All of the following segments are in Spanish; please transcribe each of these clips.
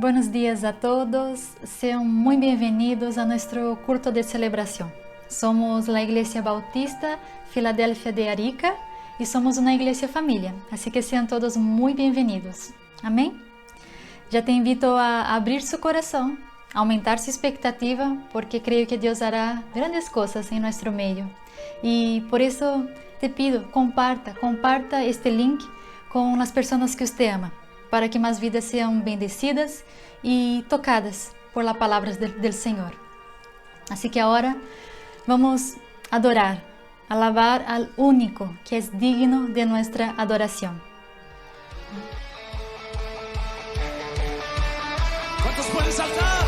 Buenos días a todos, sean muy bienvenidos a nuestro culto de celebración. Somos la Iglesia Bautista Filadelfia de Arica y somos una iglesia familia, así que sean todos muy bienvenidos. Amén. Ya te invito a abrir su corazón, a aumentar su expectativa, porque creo que Dios hará grandes cosas en nuestro medio. Y por eso te pido, comparta este link con las personas que usted ama, para que más vidas sean bendecidas y tocadas por las palabras del Señor. Así que ahora vamos a adorar, alabar al único que es digno de nuestra adoración. ¿Cuántos pueden saltar?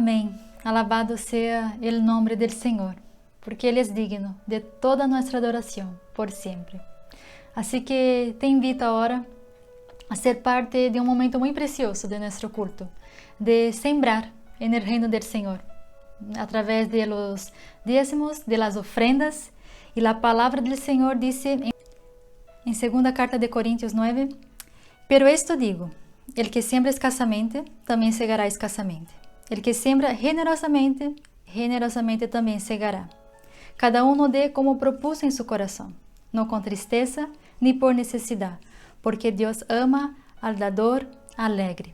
Amén. Alabado sea el nombre del Señor, porque Él es digno de toda nuestra adoración por siempre. Así que te invito ahora a ser parte de un momento muy precioso de nuestro culto, de sembrar en el reino del Señor, a través de los diezmos, de las ofrendas. Y la palabra del Señor dice en segunda carta de Corintios 9, pero esto digo, el que siembra escasamente, también segará escasamente. El que siembra generosamente, generosamente también segará. Cada uno dé como propuso en su corazón, no con tristeza ni por necesidad, porque Dios ama al dador alegre.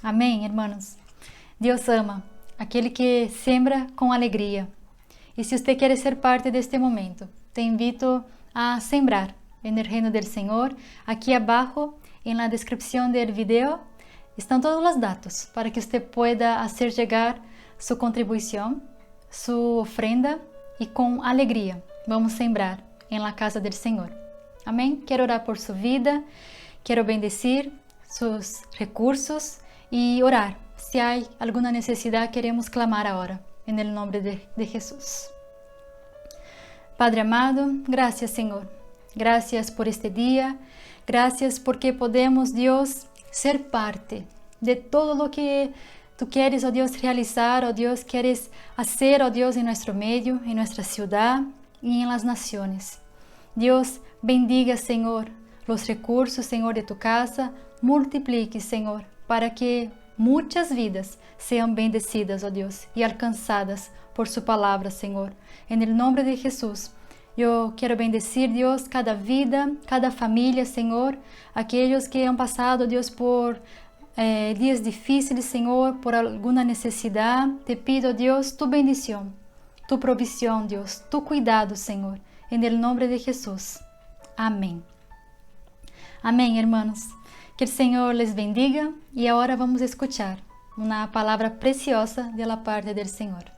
Amén, hermanos. Dios ama aquele que siembra con alegría. Y si usted quiere ser parte de este momento, te invito a sembrar en el reino del Señor. Aquí abajo, en la descripción del video, están todos los datos para que usted pueda hacer llegar su contribución, su ofrenda, y con alegría vamos a sembrar en la casa del Señor. Amén. Quiero orar por su vida, quiero bendecir sus recursos y orar. Si hay alguna necesidad, queremos clamar ahora en el nombre de Jesús. Padre amado, gracias Señor. Gracias por este día. Gracias porque podemos, Dios, ser parte de todo lo que tú quieres, oh Dios, realizar, oh Dios, quieres hacer, oh Dios, en nuestro medio, en nuestra ciudad y en las naciones. Dios, bendiga, Señor, los recursos, Señor, de tu casa, multiplique, Señor, para que muchas vidas sean bendecidas, oh Dios, y alcanzadas por su palabra, Señor. En el nombre de Jesús, yo quiero bendecir, Dios, cada vida, cada familia, Señor, aquellos que han pasado, Dios, por días difíciles, Señor, por alguna necesidad. Te pido, Dios, tu bendición, tu provisión, Dios, tu cuidado, Señor, en el nombre de Jesús. Amén. Amén, hermanos. Que el Señor les bendiga y ahora vamos a escuchar una palabra preciosa de la parte del Señor.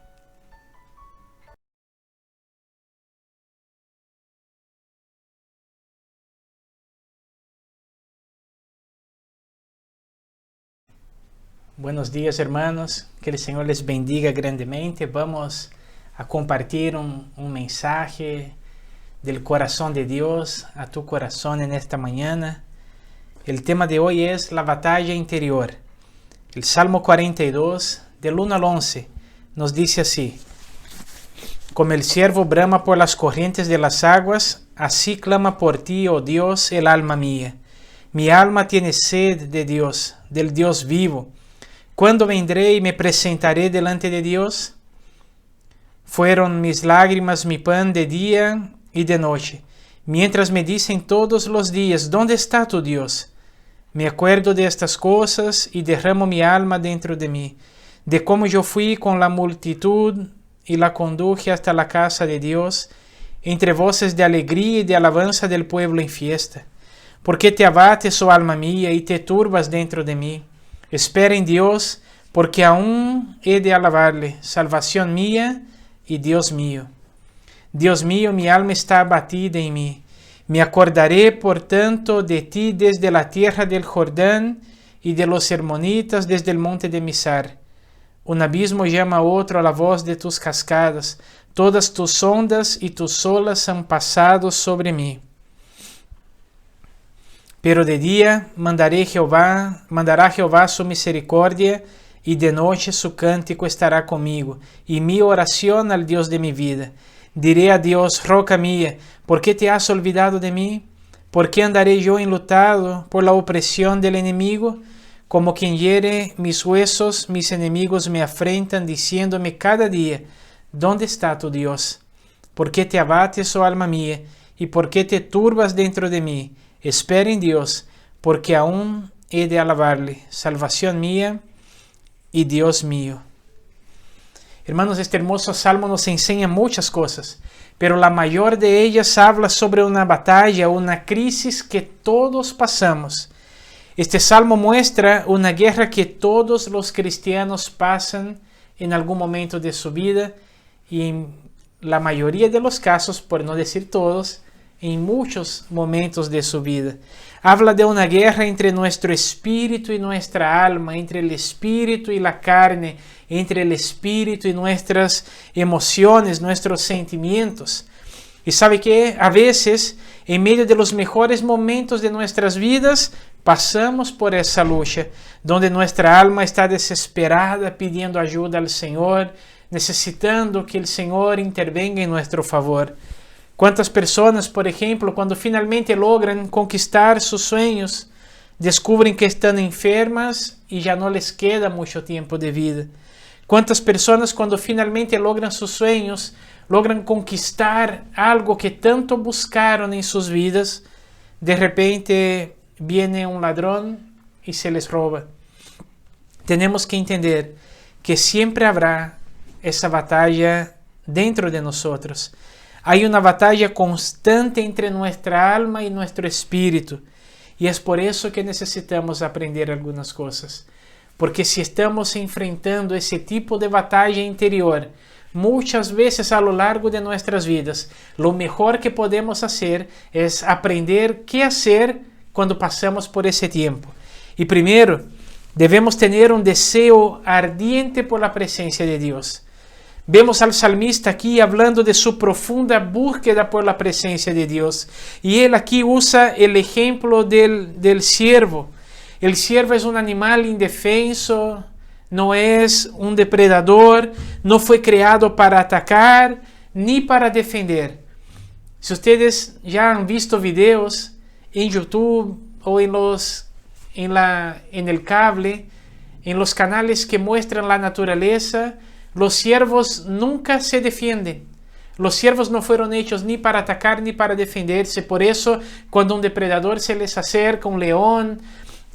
Buenos días, hermanos. Que el Señor les bendiga grandemente. Vamos a compartir un mensaje del corazón de Dios a tu corazón en esta mañana. El tema de hoy es la batalla interior. El Salmo 42, del 1 al 11, nos dice así: Como el ciervo brama por las corrientes de las aguas, así clama por ti, oh Dios, el alma mía. Mi alma tiene sed de Dios, del Dios vivo. ¿Cuándo vendré y me presentaré delante de Dios? Fueron mis lágrimas mi pan de día y de noche, mientras me dicen todos los días, ¿dónde está tu Dios? Me acuerdo de estas cosas y derramo mi alma dentro de mí, de cómo yo fui con la multitud y la conduje hasta la casa de Dios, entre voces de alegría y de alabanza del pueblo en fiesta. ¿Por qué te abates, oh alma mía, y te turbas dentro de mí? Espera en Dios, porque aún he de alabarle, salvación mía y Dios mío. Dios mío, mi alma está abatida en mí. Me acordaré, por tanto, de ti desde la tierra del Jordán y de los hermonitas desde el monte de Mizar. Un abismo llama a otro a la voz de tus cascadas. Todas tus ondas y tus olas han pasado sobre mí. Pero de día mandará Jehová su misericordia, y de noche su cántico estará conmigo, y mi oración al Dios de mi vida. Diré a Dios, roca mía, ¿por qué te has olvidado de mí? ¿Por qué andaré yo enlutado por la opresión del enemigo? Como quien hiere mis huesos, mis enemigos me afrentan, diciéndome cada día, ¿dónde está tu Dios? ¿Por qué te abates, oh alma mía, y por qué te turbas dentro de mí? Espera en Dios, porque aún he de alabarle, salvación mía y Dios mío. Hermanos, este hermoso salmo nos enseña muchas cosas, pero la mayor de ellas habla sobre una batalla, una crisis que todos pasamos. Este salmo muestra una guerra que todos los cristianos pasan en algún momento de su vida, y en la mayoría de los casos, por no decir todos, en muchos momentos de su vida. Habla de una guerra entre nuestro espíritu y nuestra alma, entre el espíritu y la carne, entre el espíritu y nuestras emociones, nuestros sentimientos. Y sabe que a veces, en medio de los mejores momentos de nuestras vidas, pasamos por esa lucha, donde nuestra alma está desesperada, pidiendo ayuda al Señor, necesitando que el Señor intervenga en nuestro favor. ¿Cuántas personas, por ejemplo, cuando finalmente logran conquistar sus sueños, descubren que están enfermas y ya no les queda mucho tiempo de vida? ¿Cuántas personas cuando finalmente logran sus sueños, logran conquistar algo que tanto buscaron en sus vidas, de repente viene un ladrón y se les roba? Tenemos que entender que siempre habrá esa batalla dentro de nosotros. Hay una batalla constante entre nuestra alma y nuestro espíritu. Y es por eso que necesitamos aprender algunas cosas. Porque si estamos enfrentando ese tipo de batalla interior, muchas veces a lo largo de nuestras vidas, lo mejor que podemos hacer es aprender qué hacer cuando pasamos por ese tiempo. Y primero, debemos tener un deseo ardiente por la presencia de Dios. Vemos al salmista aquí hablando de su profunda búsqueda por la presencia de Dios. Y él aquí usa el ejemplo del ciervo. El ciervo es un animal indefenso, no es un depredador, no fue creado para atacar ni para defender. Si ustedes ya han visto videos en YouTube o en el cable, en los canales que muestran la naturaleza, los ciervos nunca se defienden. Los ciervos no fueron hechos ni para atacar ni para defenderse. Por eso, cuando un depredador se les acerca, un león,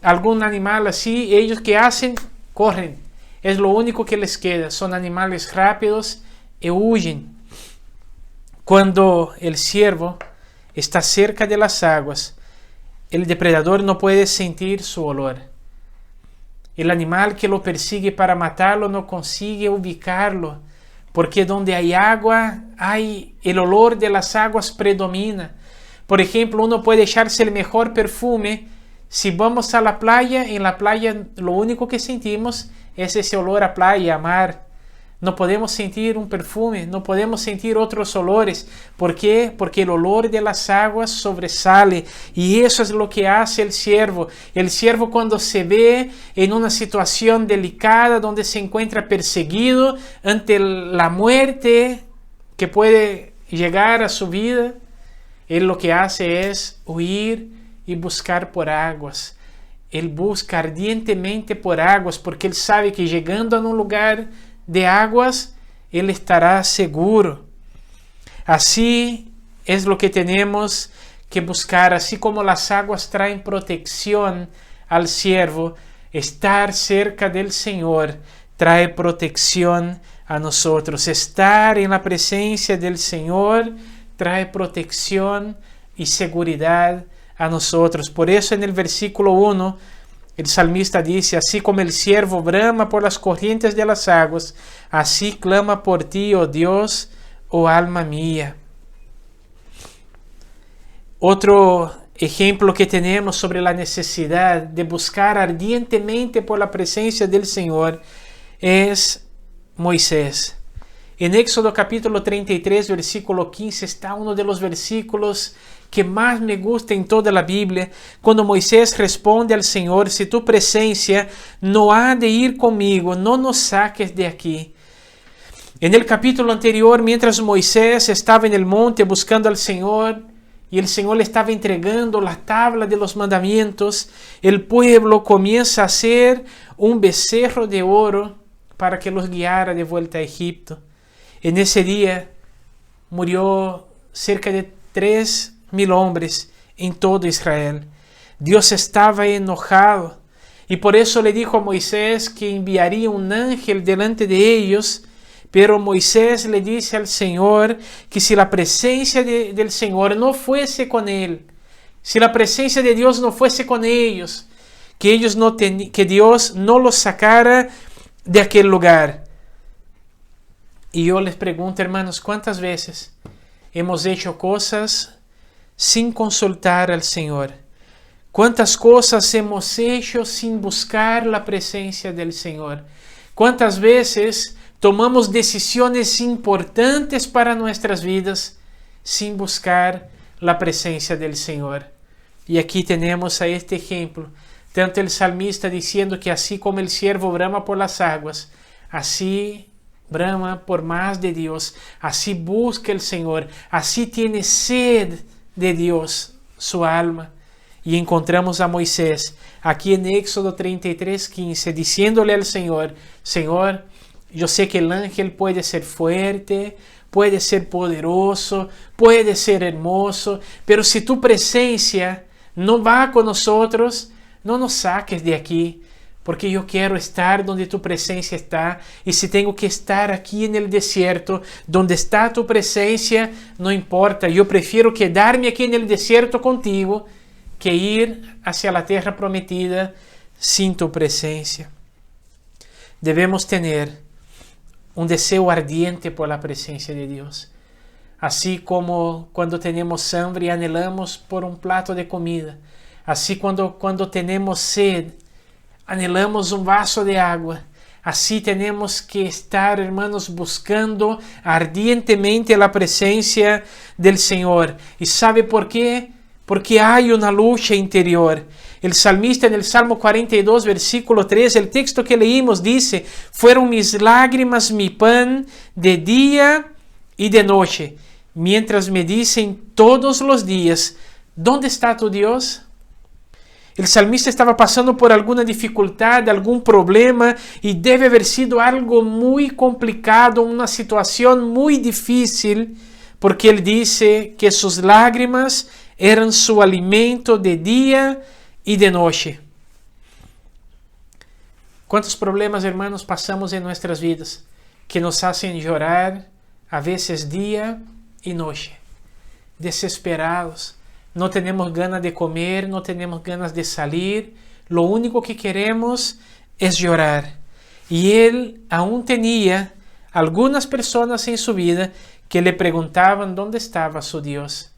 algún animal así, ellos ¿qué hacen? Corren. Es lo único que les queda. Son animales rápidos y huyen. Cuando el ciervo está cerca de las aguas, el depredador no puede sentir su olor. El animal que lo persigue para matarlo no consigue ubicarlo, porque donde hay agua, el olor de las aguas predomina. Por ejemplo, uno puede echarse el mejor perfume. Si vamos a la playa, en la playa lo único que sentimos es ese olor a playa, a mar. No podemos sentir un perfume, no podemos sentir otros olores. ¿Por qué? Porque el olor de las aguas sobresale. Y eso es lo que hace el ciervo. El ciervo, cuando se ve en una situación delicada, donde se encuentra perseguido ante la muerte que puede llegar a su vida, él lo que hace es huir y buscar por aguas. Él busca ardientemente por aguas, porque él sabe que llegando a un lugar de aguas, él estará seguro. Así es lo que tenemos que buscar. Así como las aguas traen protección al siervo, estar cerca del Señor trae protección a nosotros. Estar en la presencia del Señor trae protección y seguridad a nosotros. Por eso en el versículo 1, el salmista dice: así como el ciervo brama por las corrientes de las aguas, así clama por ti, oh Dios, oh alma mía. Otro ejemplo que tenemos sobre la necesidad de buscar ardientemente por la presencia del Señor es Moisés. En Éxodo capítulo 33, versículo 15, está uno de los versículos que más me gusta en toda la Biblia, cuando Moisés responde al Señor: si tu presencia no ha de ir conmigo, no nos saques de aquí. En el capítulo anterior, mientras Moisés estaba en el monte buscando al Señor, y el Señor le estaba entregando la tabla de los mandamientos, el pueblo comienza a hacer un becerro de oro para que los guiara de vuelta a Egipto. En ese día murió cerca de 3,000 hombres en todo Israel. Dios estaba enojado y por eso le dijo a Moisés que enviaría un ángel delante de ellos. Pero Moisés le dice al Señor que si la presencia del Señor no fuese con él, si la presencia de Dios no fuese con ellos, que Dios no los sacara de aquel lugar. Y yo les pregunto, hermanos, ¿cuántas veces hemos hecho cosas sin consultar al Señor. ¿Cuántas cosas hemos hecho sin buscar la presencia del Señor? ¿Cuántas veces tomamos decisiones importantes para nuestras vidas sin buscar la presencia del Señor? Y aquí tenemos a este ejemplo, tanto el salmista diciendo que así como el siervo brama por las aguas, así brama por más de Dios, así busca el Señor, así tiene sed de Dios su alma. Y encontramos a Moisés aquí en Éxodo 33:15 diciéndole al Señor: Señor, yo sé que el ángel puede ser fuerte, puede ser poderoso, puede ser hermoso, pero si tu presencia no va con nosotros, no nos saques de aquí, porque yo quiero estar donde tu presencia está. Y si tengo que estar aquí en el desierto, donde está tu presencia, no importa. Yo prefiero quedarme aquí en el desierto contigo que ir hacia la tierra prometida sin tu presencia. Debemos tener un deseo ardiente por la presencia de Dios. Así como cuando tenemos hambre y anhelamos por un plato de comida. Así cuando tenemos sed, anhelamos un vaso de agua. Así tenemos que estar, hermanos, buscando ardientemente la presencia del Señor. ¿Y sabe por qué? Porque hay una lucha interior. El salmista en el Salmo 42, versículo 3, el texto que leímos dice: fueron mis lágrimas mi pan de día y de noche, mientras me dicen todos los días, ¿dónde está tu Dios? El salmista estaba pasando por alguna dificultad, algún problema, y debe haber sido algo muy complicado, una situación muy difícil, porque él dice que sus lágrimas eran su alimento de día y de noche. ¿Cuántos problemas, hermanos, pasamos en nuestras vidas que nos hacen llorar a veces día y noche? Desesperados, no tenemos ganas de comer, no tenemos ganas de salir, lo único que queremos es llorar. Y él aún tenía algunas personas en su vida que le preguntaban dónde estaba su Dios.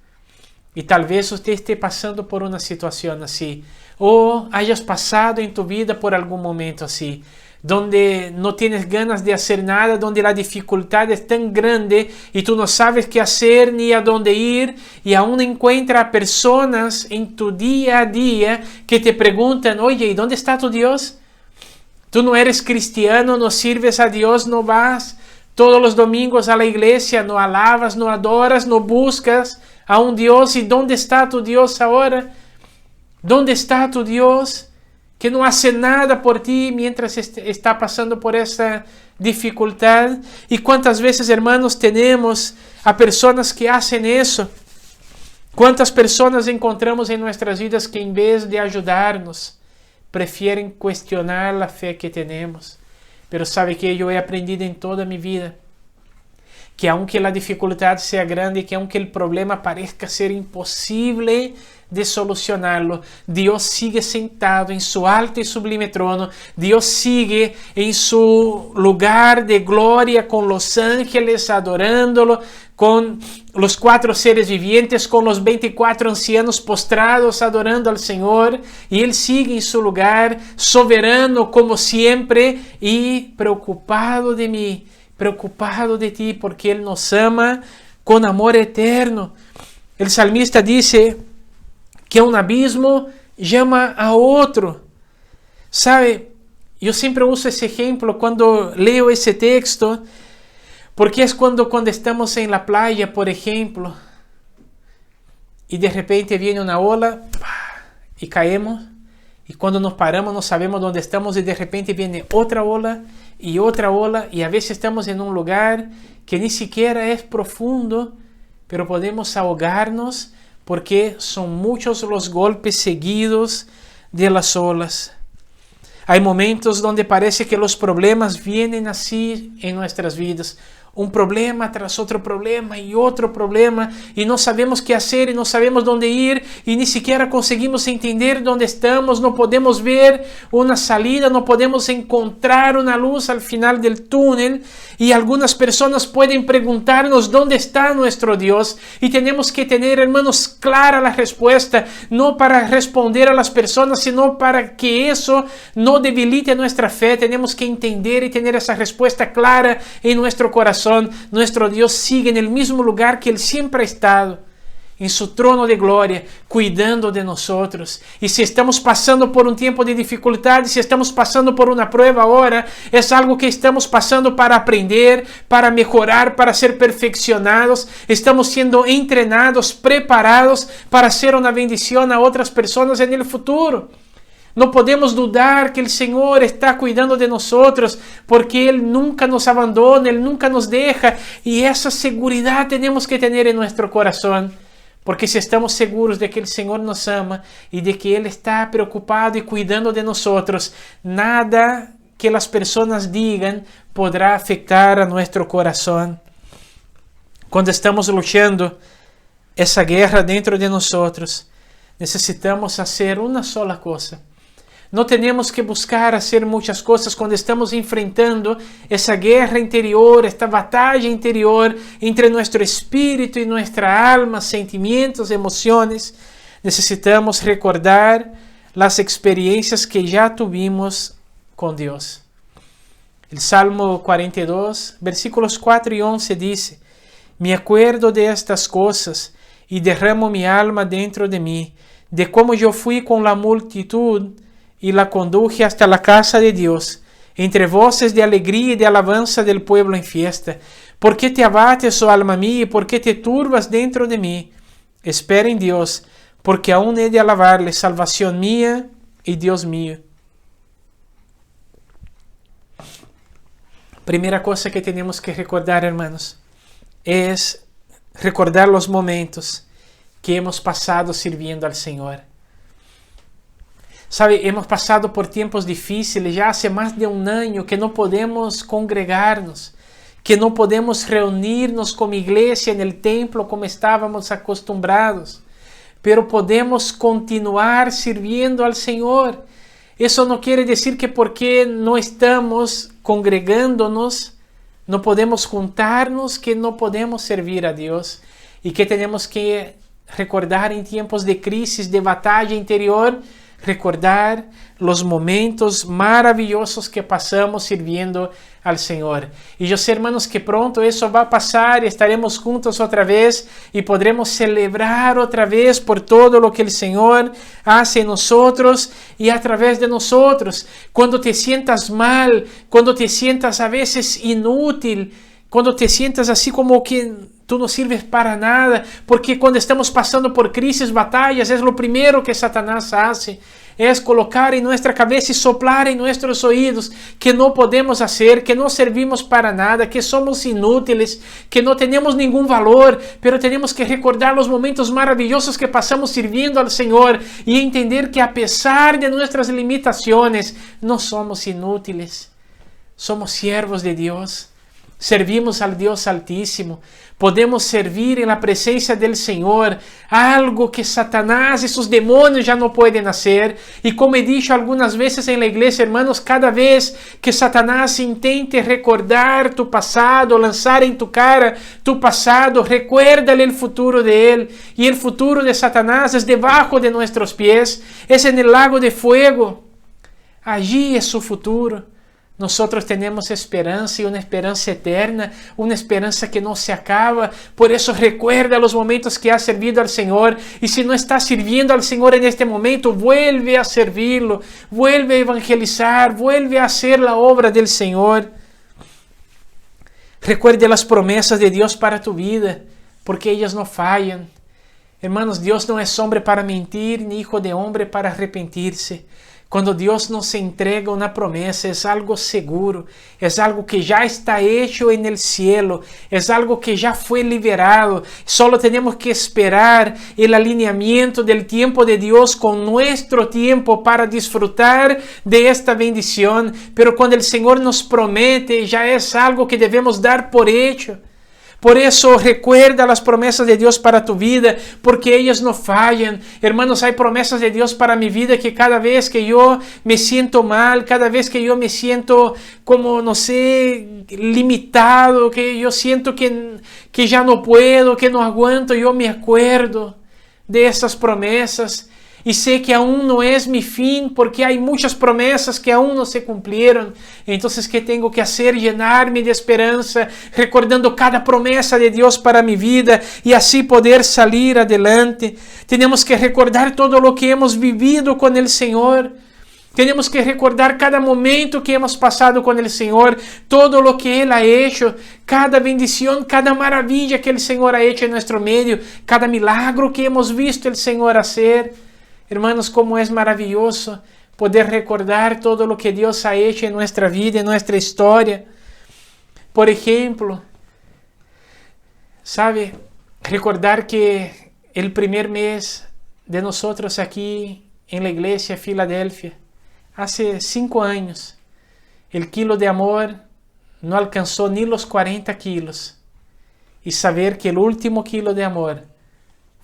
Y tal vez usted esté pasando por una situación así, o hayas pasado en tu vida por algún momento así, donde no tienes ganas de hacer nada, donde la dificultad es tan grande y tú no sabes qué hacer ni a dónde ir, y aún encuentras personas en tu día a día que te preguntan: oye, ¿y dónde está tu Dios? Tú no eres cristiano, no sirves a Dios, no vas todos los domingos a la iglesia, no alabas, no adoras, no buscas a un Dios. ¿Y dónde está tu Dios ahora? ¿Dónde está tu Dios que no hace nada por ti mientras está pasando por esa dificultad? ¿Y cuántas veces, hermanos, tenemos a personas que hacen eso? ¿Cuántas personas encontramos en nuestras vidas que en vez de ayudarnos, prefieren cuestionar la fe que tenemos? Pero sabe que yo he aprendido en toda mi vida que aunque la dificultad sea grande, que aunque el problema parezca ser imposible de solucionarlo, Dios sigue sentado en su alto y sublime trono. Dios sigue en su lugar de gloria con los ángeles adorándolo, con los 4 seres vivientes, con los 24 ancianos postrados adorando al Señor, y Él sigue en su lugar soberano como siempre y preocupado de mí, preocupado de ti, porque Él nos ama con amor eterno. El salmista dice que un abismo llama a otro. ¿Sabe? Yo siempre uso ese ejemplo cuando leo ese texto, porque es cuando estamos en la playa, por ejemplo, y de repente viene una ola y caemos, y cuando nos paramos no sabemos dónde estamos, y de repente viene otra ola, y a veces estamos en un lugar que ni siquiera es profundo, pero podemos ahogarnos porque son muchos los golpes seguidos de las olas. Hay momentos donde parece que los problemas vienen así en nuestras vidas, un problema tras otro problema y no sabemos qué hacer y no sabemos dónde ir y ni siquiera conseguimos entender dónde estamos, no podemos ver una salida, no podemos encontrar una luz al final del túnel y algunas personas pueden preguntarnos dónde está nuestro Dios y tenemos que tener, hermanos, clara la respuesta, no para responder a las personas, sino para que eso no debilite nuestra fe. Tenemos que entender y tener esa respuesta clara en nuestro corazón. Nuestro Dios sigue en el mismo lugar que Él siempre ha estado, en su trono de gloria, cuidando de nosotros. Y si estamos pasando por un tiempo de dificultad, si estamos pasando por una prueba ahora, es algo que estamos pasando para aprender, para mejorar, para ser perfeccionados. Estamos siendo entrenados, preparados para ser una bendición a otras personas en el futuro. No podemos dudar que el Señor está cuidando de nosotros, porque Él nunca nos abandona, Él nunca nos deja, y esa seguridad tenemos que tener en nuestro corazón, porque si estamos seguros de que el Señor nos ama y de que Él está preocupado y cuidando de nosotros, nada que las personas digan podrá afectar a nuestro corazón. Cuando estamos luchando esa guerra dentro de nosotros, necesitamos hacer una sola cosa. No tenemos que buscar hacer muchas cosas cuando estamos enfrentando esa guerra interior, esta batalla interior entre nuestro espíritu y nuestra alma, sentimientos, emociones. Necesitamos recordar las experiencias que ya tuvimos con Dios. El Salmo 42, versículos 4 y 11 dice: Me acuerdo de estas cosas y derramo mi alma dentro de mí, de cómo yo fui con la multitud y la conduje hasta la casa de Dios, entre voces de alegría y de alabanza del pueblo en fiesta. ¿Por qué te abates, oh alma mía, y por qué te turbas dentro de mí? Espera en Dios, porque aún he de alabarle, salvación mía y Dios mío. Primera cosa que tenemos que recordar, hermanos, es recordar los momentos que hemos pasado sirviendo al Señor. Sabe, hemos pasado por tiempos difíciles, ya hace más de un año que no podemos congregarnos, que no podemos reunirnos como iglesia en el templo como estábamos acostumbrados, pero podemos continuar sirviendo al Señor. Eso no quiere decir que porque no estamos congregándonos, no podemos juntarnos, que no podemos servir a Dios y que tenemos que recordar en tiempos de crisis, de batalla interior, recordar los momentos maravillosos que pasamos sirviendo al Señor. Y yo sé, hermanos, que pronto eso va a pasar y estaremos juntos otra vez y podremos celebrar otra vez por todo lo que el Señor hace en nosotros y a través de nosotros. Cuando te sientas mal, cuando te sientas a veces inútil, cuando te sientas así como que tú no sirves para nada, porque cuando estamos pasando por crisis, batallas, es lo primero que Satanás hace, es colocar en nuestra cabeza y soplar en nuestros oídos que no podemos hacer, que no servimos para nada, que somos inútiles, que no tenemos ningún valor, pero tenemos que recordar los momentos maravillosos que pasamos sirviendo al Señor y entender que a pesar de nuestras limitaciones, no somos inútiles, somos siervos de Dios. Servimos al Dios Altísimo, podemos servir en la presencia del Señor, algo que Satanás y sus demonios ya no pueden hacer. Y como he dicho algunas veces en la iglesia, hermanos, cada vez que Satanás intente recordar tu pasado, lanzar en tu cara tu pasado, recuérdale el futuro de él. Y el futuro de Satanás es debajo de nuestros pies, es en el lago de fuego. Allí es su futuro. Nosotros tenemos esperanza y una esperanza eterna, una esperanza que no se acaba. Por eso recuerda los momentos que has servido al Señor. Y si no estás sirviendo al Señor en este momento, vuelve a servirlo, vuelve a evangelizar, vuelve a hacer la obra del Señor. Recuerde las promesas de Dios para tu vida, porque ellas no fallan. Hermanos, Dios no es hombre para mentir, ni hijo de hombre para arrepentirse. Cuando Dios nos entrega una promesa, es algo seguro, es algo que ya está hecho en el cielo, es algo que ya fue liberado. Solo tenemos que esperar el alineamiento del tiempo de Dios con nuestro tiempo para disfrutar de esta bendición. Pero cuando el Señor nos promete, ya es algo que debemos dar por hecho. Por eso recuerda las promesas de Dios para tu vida, porque ellas no fallan. Hermanos, hay promesas de Dios para mi vida que cada vez que yo me siento mal, cada vez que yo me siento como, no sé, limitado, que yo siento que ya no puedo, que no aguanto, yo me acuerdo de esas promesas. Y sé que aún no es mi fin, porque hay muchas promesas que aún no se cumplieron. Entonces, ¿qué tengo que hacer? Llenarme de esperanza, recordando cada promesa de Dios para mi vida y así poder salir adelante. Tenemos que recordar todo lo que hemos vivido con el Señor. Tenemos que recordar cada momento que hemos pasado con el Señor, todo lo que Él ha hecho, cada bendición, cada maravilla que el Señor ha hecho en nuestro medio, cada milagro que hemos visto el Señor hacer. Hermanos, cómo es maravilloso poder recordar todo lo que Dios ha hecho en nuestra vida, en nuestra historia. Por ejemplo, ¿sabe? Recordar que el primer mes de nosotros aquí en la iglesia Filadelfia, hace 5 años, el kilo de amor no alcanzó ni los 40 kilos. Y saber que el último kilo de amor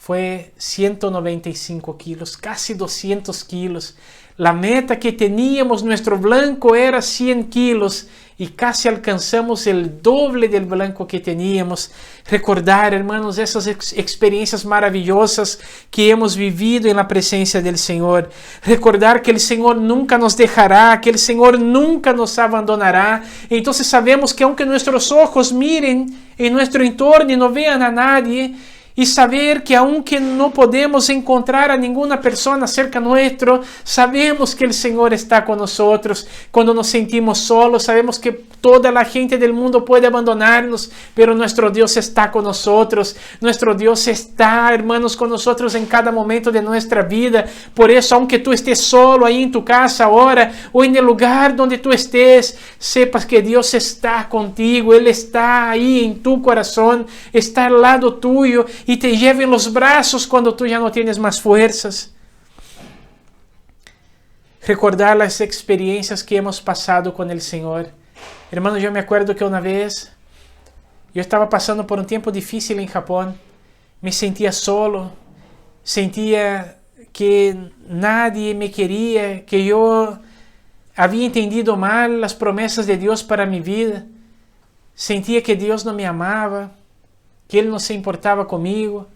fue 195 kilos, casi 200 kilos. La meta que teníamos, nuestro blanco era 100 kilos y casi alcanzamos el doble del blanco que teníamos. Recordar, hermanos, esas experiencias maravillosas que hemos vivido en la presencia del Señor. Recordar que el Señor nunca nos dejará, que el Señor nunca nos abandonará. Entonces sabemos que aunque nuestros ojos miren en nuestro entorno y no vean a nadie, y saber que aunque no podemos encontrar a ninguna persona cerca nuestro, sabemos que el Señor está con nosotros. Cuando nos sentimos solos, sabemos que toda la gente del mundo puede abandonarnos, pero nuestro Dios está con nosotros. Nuestro Dios está, hermanos, con nosotros en cada momento de nuestra vida. Por eso, aunque tú estés solo ahí en tu casa ahora, o en el lugar donde tú estés, sepas que Dios está contigo. Él está ahí en tu corazón, está al lado tuyo, y te lleva en los brazos cuando tú ya no tienes más fuerzas. Recordar las experiencias que hemos pasado con el Señor. Hermanos, yo me acuerdo que una vez yo estaba pasando por un tiempo difícil en Japón. Me sentía solo, sentía que nadie me quería, que yo había entendido mal las promesas de Dios para mi vida. Sentía que Dios no me amaba, que Él no se importaba conmigo.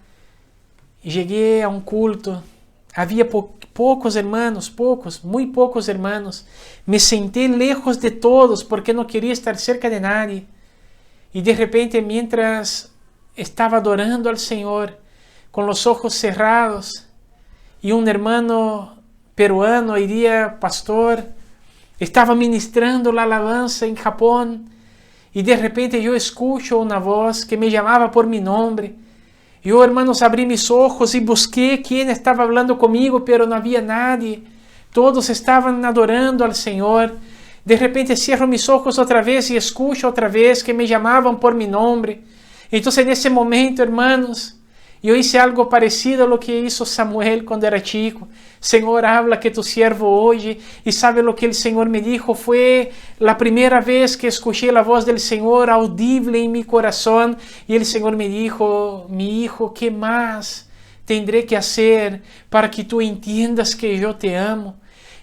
Y llegué a un culto. Había pocos hermanos, muy pocos hermanos. Me senté lejos de todos porque no quería estar cerca de nadie. Y de repente, mientras estaba adorando al Señor, con los ojos cerrados, y un hermano peruano, hoy día pastor, estaba ministrando la alabanza en Japón, y de repente yo escucho una voz que me llamaba por mi nombre. Yo, hermanos, abrí mis ojos y busqué quién estaba hablando conmigo, pero no había nadie. Todos estaban adorando al Señor. De repente cierro mis ojos otra vez y escucho otra vez que me llamaban por mi nombre. Entonces en ese momento, hermanos, yo hice algo parecido a lo que hizo Samuel cuando era chico. Señor, habla que tu siervo oye. Y sabe lo que el Señor me dijo. Fue la primera vez que escuché la voz del Señor audible en mi corazón. Y el Señor me dijo: mi hijo, ¿qué más tendré que hacer para que tú entiendas que yo te amo?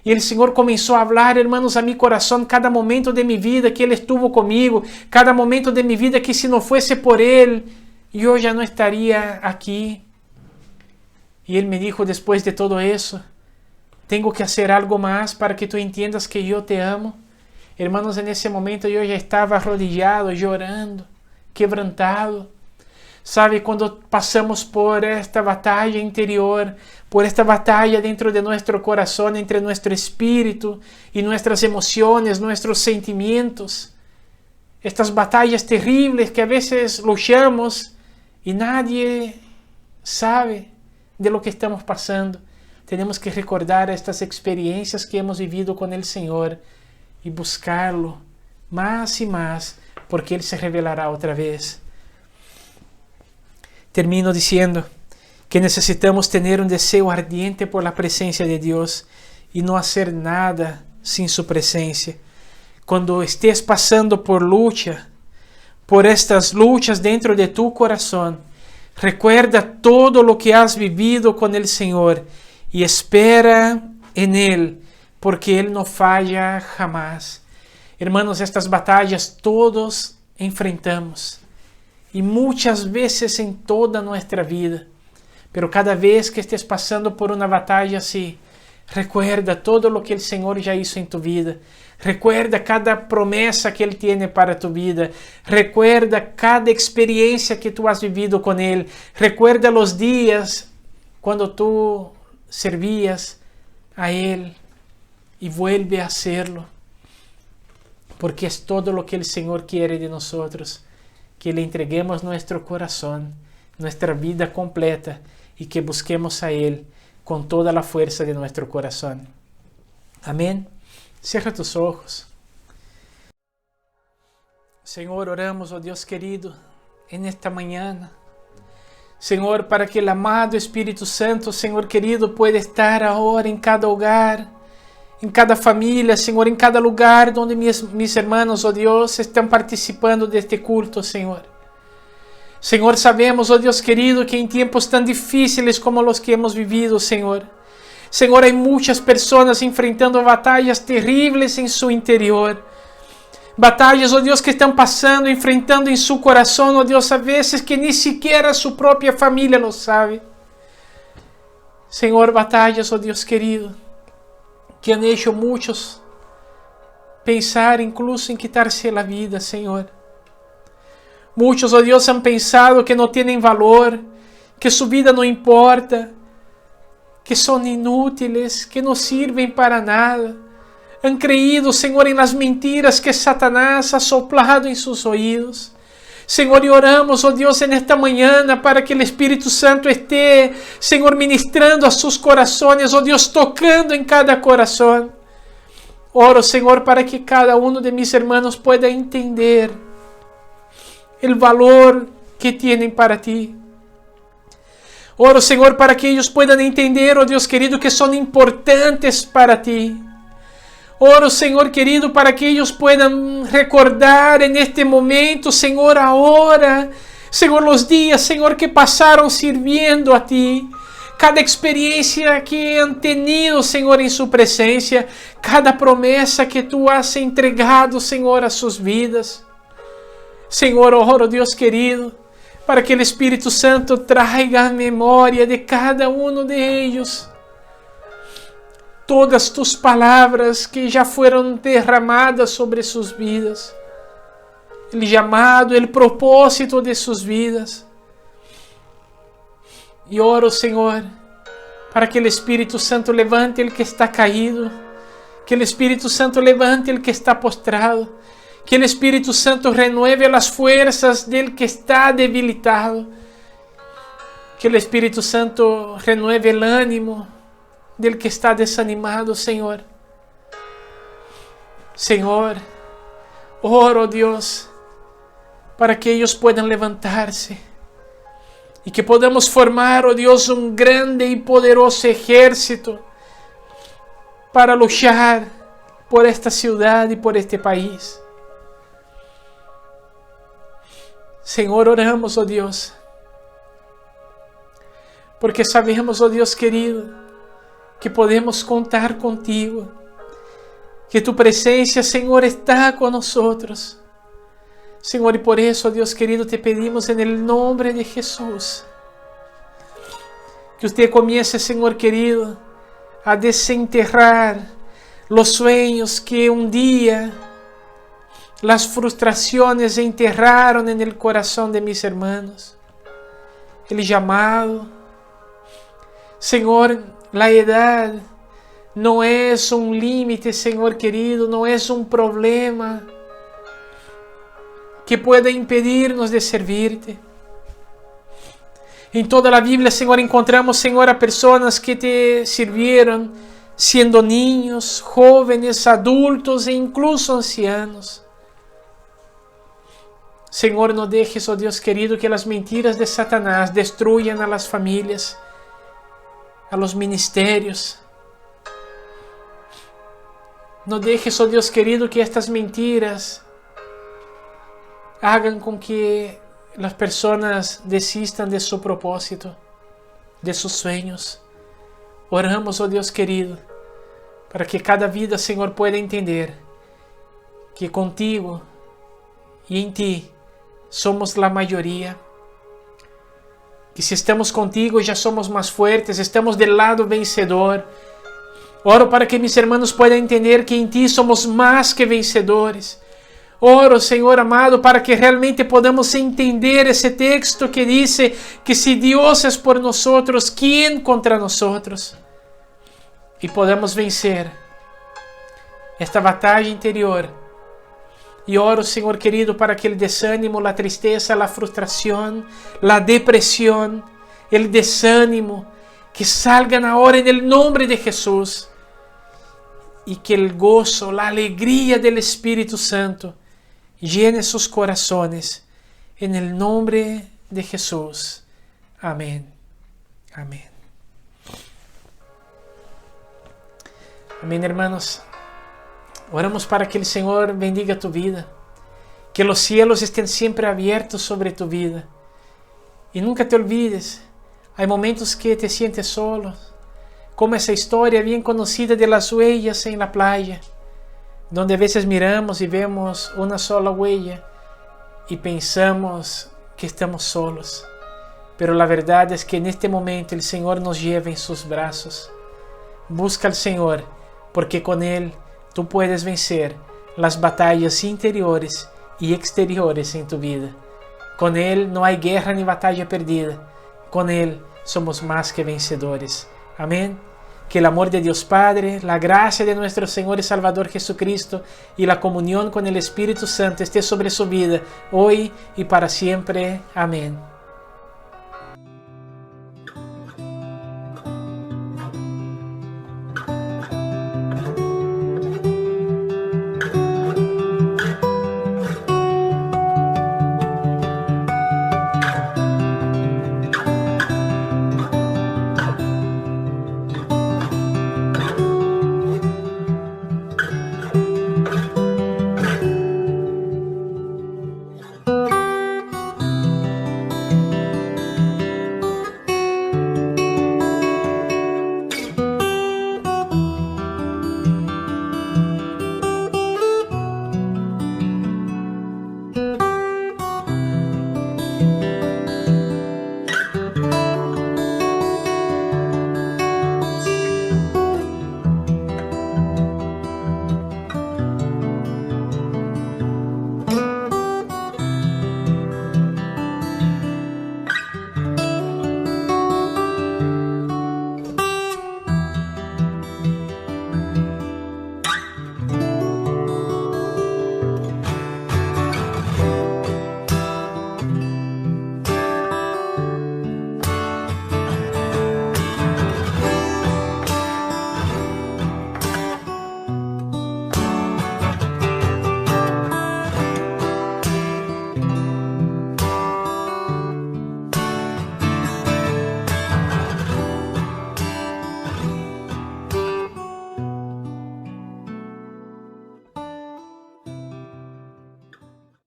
Y el Señor comenzó a hablar, hermanos, a mi corazón cada momento de mi vida que Él estuvo conmigo. Cada momento de mi vida que si no fuese por Él, yo ya no estaría aquí. Y Él me dijo después de todo eso: tengo que hacer algo más para que tú entiendas que yo te amo. Hermanos, en ese momento yo ya estaba arrodillado, llorando, quebrantado. Sabe, cuando pasamos por esta batalla interior, por esta batalla dentro de nuestro corazón, entre nuestro espíritu y nuestras emociones, nuestros sentimientos, estas batallas terribles que a veces luchamos y nadie sabe de lo que estamos pasando. Tenemos que recordar estas experiencias que hemos vivido con el Señor y buscarlo más y más, porque Él se revelará otra vez. Termino diciendo que necesitamos tener un deseo ardiente por la presencia de Dios y no hacer nada sin su presencia. Cuando estés pasando por estas luchas dentro de tu corazón, recuerda todo lo que has vivido con el Señor y espera en Él, porque Él no falla jamás. Hermanos, estas batallas todos enfrentamos y muchas veces en toda nuestra vida. Pero cada vez que estés pasando por una batalla así, recuerda todo lo que el Señor ya hizo en tu vida. Recuerda cada promesa que Él tiene para tu vida. Recuerda cada experiencia que tú has vivido con Él. Recuerda los días cuando tú servías a Él y vuelve a hacerlo. Porque es todo lo que el Señor quiere de nosotros. Que le entreguemos nuestro corazón, nuestra vida completa y que busquemos a Él con toda la fuerza de nuestro corazón. Amén. Cierra tus ojos. Señor, oramos, oh Dios querido, en esta mañana. Señor, para que el amado Espíritu Santo, Señor querido, pueda estar ahora en cada hogar, en cada familia, Señor, en cada lugar donde mis hermanos, oh Dios, están participando de este culto, Señor. Señor, sabemos, oh Dios querido, que en tiempos tan difíciles como los que hemos vivido, Señor, hay muchas personas enfrentando batallas terribles en su interior. Batallas, oh Dios, que están pasando, enfrentando en su corazón, oh Dios, a veces que ni siquiera su propia familia lo sabe. Señor, batallas, oh Dios querido, que han hecho muchos pensar incluso en quitarse la vida, Señor. Muchos, oh Dios, han pensado que no tienen valor, que su vida no importa, que son inútiles, que no sirven para nada. Han creído, Señor, en las mentiras que Satanás ha soplado en sus oídos. Señor, y oramos, oh Dios, en esta mañana para que el Espíritu Santo esté, Señor, ministrando a sus corazones, oh Dios, tocando en cada corazón. Oro, Señor, para que cada uno de mis hermanos pueda entender el valor que tienen para ti. Oro, Señor, para que ellos puedan entender, oh Dios querido, que son importantes para ti. Oro, Señor querido, para que ellos puedan recordar en este momento, Señor, ahora, Señor, los días, Señor, que pasaron sirviendo a ti. Cada experiencia que han tenido, Señor, en su presencia. Cada promesa que tú has entregado, Señor, a sus vidas. Señor, oro, Dios querido, para que el Espíritu Santo traiga a memoria de cada uno de ellos todas tus palabras que ya fueron derramadas sobre sus vidas, el llamado, el propósito de sus vidas. Y oro, Señor, para que el Espíritu Santo levante el que está caído, que el Espíritu Santo levante el que está postrado, que el Espíritu Santo renueve las fuerzas del que está debilitado, que el Espíritu Santo renueve el ánimo del que está desanimado, Señor. Señor, oro, Dios, para que ellos puedan levantarse y que podamos formar, oh Dios, un grande y poderoso ejército para luchar por esta ciudad y por este país. Señor, oramos, oh Dios, porque sabemos, oh Dios querido, que podemos contar contigo, que tu presencia, Señor, está con nosotros. Señor, y por eso, oh Dios querido, te pedimos en el nombre de Jesús, que usted comience, Señor querido, a desenterrar los sueños que un día las frustraciones enterraron en el corazón de mis hermanos. El llamado. Señor, la edad no es un límite, Señor querido, no es un problema que pueda impedirnos de servirte. En toda la Biblia, Señor, encontramos, Señor, a personas que te sirvieron siendo niños, jóvenes, adultos e incluso ancianos. Señor, no dejes, oh Dios querido, que las mentiras de Satanás destruyan a las familias, a los ministerios. No dejes, oh Dios querido, que estas mentiras hagan con que las personas desistan de su propósito, de sus sueños. Oramos, oh Dios querido, para que cada vida, Señor, pueda entender que contigo y en ti somos la mayoría. Que si estamos contigo ya somos más fuertes, estamos del lado vencedor. Oro para que mis hermanos puedan entender que en ti somos más que vencedores. Oro, Senhor amado, para que realmente podamos entender esse texto que diz que se Deus é por nós, ¿quién contra nós? E podamos vencer esta batalha interior. E oro, Senhor querido, para que o desânimo, a tristeza, a frustração, a depressão, o desânimo, que salgan agora em nome de Jesus. E que o gozo, a alegria do Espírito Santo llene sus corazones en el nombre de Jesús. Amén. Amén. Amén, hermanos. Oramos para que el Señor bendiga tu vida. Que los cielos estén siempre abiertos sobre tu vida. Y nunca te olvides, hay momentos que te sientes solo, como esa historia bien conocida de las huellas en la playa, donde a veces miramos y vemos una sola huella y pensamos que estamos solos. Pero la verdad es que en este momento el Señor nos lleva en sus brazos. Busca al Señor, porque con Él tú puedes vencer las batallas interiores y exteriores en tu vida. Con Él no hay guerra ni batalla perdida. Con Él somos más que vencedores. Amén. Que el amor de Dios Padre, la gracia de nuestro Señor y Salvador Jesucristo y la comunión con el Espíritu Santo esté sobre su vida hoy y para siempre. Amén.